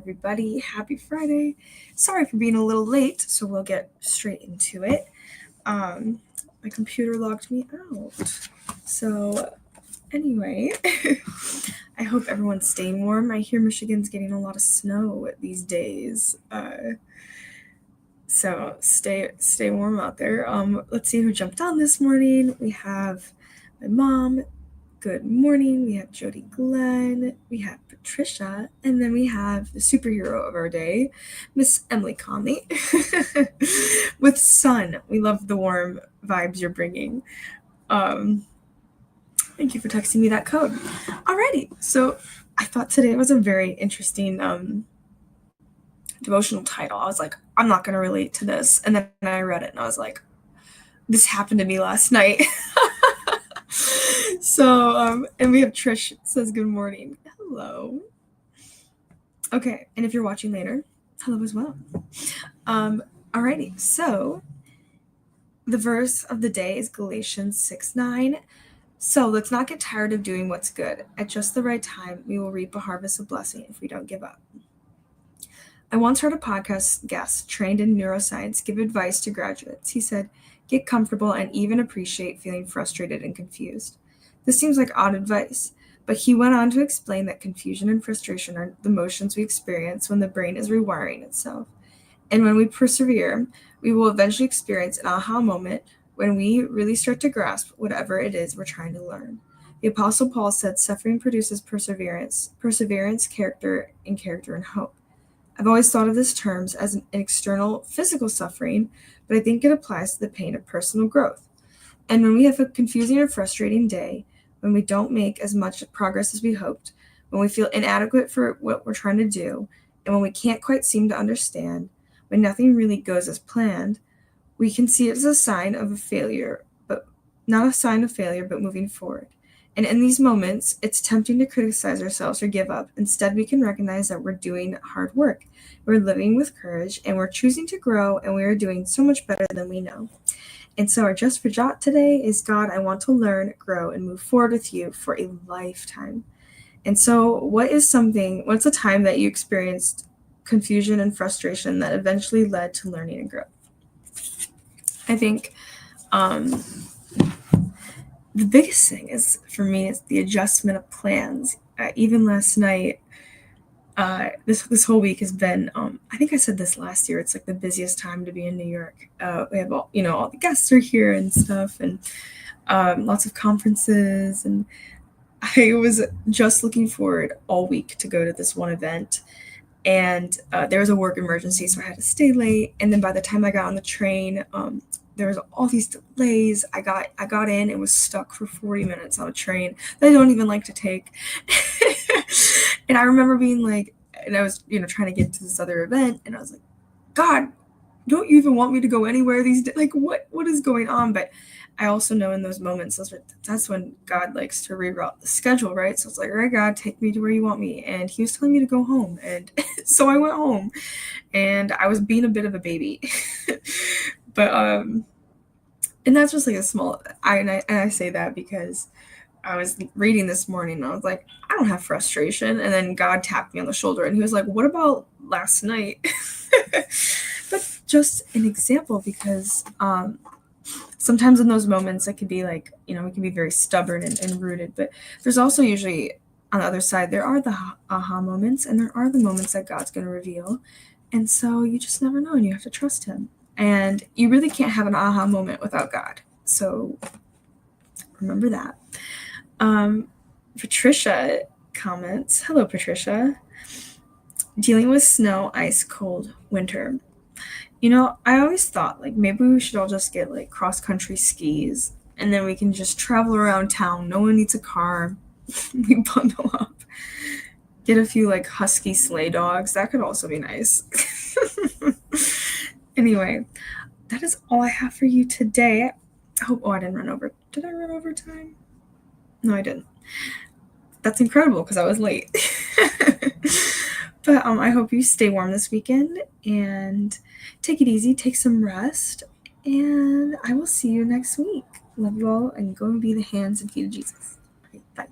everybody. Happy Friday. Sorry for being a little late, so we'll get straight into it. My computer logged me out. So, anyway, I hope everyone's staying warm. I hear Michigan's getting a lot of snow these days. So stay warm out there. Let's see who jumped on this morning. We have my mom. Good morning. We have Jody Glenn. We have Patricia. And then we have the superhero of our day, Miss Emily Conley. With sun. We love the warm vibes you're bringing. Thank you for texting me that code. Alrighty. So I thought today was a very interesting devotional title. I was like, I'm not going to relate to this. And then I read it and I was like, this happened to me last night. So, and we have Trish says good morning. Hello. Okay, and if you're watching later, hello as well. Alrighty, so the verse of the day is Galatians 6:9. So let's not get tired of doing what's good. At just the right time, we will reap a harvest of blessing if we don't give up. I once heard a podcast guest trained in neuroscience give advice to graduates. He said, get comfortable and even appreciate feeling frustrated and confused. This seems like odd advice, but he went on to explain that confusion and frustration are the emotions we experience when the brain is rewiring itself. And when we persevere, we will eventually experience an aha moment when we really start to grasp whatever it is we're trying to learn. The Apostle Paul said suffering produces perseverance, character, and hope. I've always thought of this terms as an external physical suffering, but I think it applies to the pain of personal growth. And when we have a confusing or frustrating day, when we don't make as much progress as we hoped, when we feel inadequate for what we're trying to do, and when we can't quite seem to understand, when nothing really goes as planned, we can see it as a sign of a failure, but not a sign of failure, but moving forward. And in these moments, it's tempting to criticize ourselves or give up. Instead, we can recognize that we're doing hard work. We're living with courage, and we're choosing to grow, and we are doing so much better than we know. And so our Just for Jot today is, God, I want to learn, grow, and move forward with you for a lifetime. And so what's a time that you experienced confusion and frustration that eventually led to learning and growth? I think the biggest thing is, for me, is the adjustment of plans. Even last night, this whole week has been, I think I said this last year, it's like the busiest time to be in New York. We have all the guests are here and stuff, and lots of conferences. And I was just looking forward all week to go to this one event. And there was a work emergency, so I had to stay late. And then by the time I got on the train, there was all these delays. I got in and was stuck for 40 minutes on a train that I don't even like to take. And I remember being like, and I was, trying to get to this other event, and I was like, God, don't you even want me to go anywhere these days? Like, what is going on? But I also know in those moments, that's when God likes to reroute the schedule, right? So it's like, all right, God, take me to where you want me. And he was telling me to go home. And so I went home, and I was being a bit of a baby. But, and that's just like a small, I say that because I was reading this morning and I was like, I don't have frustration. And then God tapped me on the shoulder and he was like, what about last night? But just an example, because sometimes in those moments it could be like, we can be very stubborn and rooted, but there's also usually on the other side, there are the aha moments, and there are the moments that God's going to reveal. And so you just never know, and you have to trust him. And you really can't have an aha moment without God. So remember that. Patricia comments, hello, Patricia. Dealing with snow, ice, cold, winter. I always thought, like, maybe we should all just get, like, cross-country skis, and then we can just travel around town. No one needs a car. We bundle up. Get a few, like, husky sleigh dogs. That could also be nice. Anyway, that is all I have for you today. I didn't run over. Did I run over time? No, I didn't. That's incredible because I was late. But I hope you stay warm this weekend and take it easy, take some rest, and I will see you next week. Love you all, and go and be the hands and feet of Jesus. Okay, bye.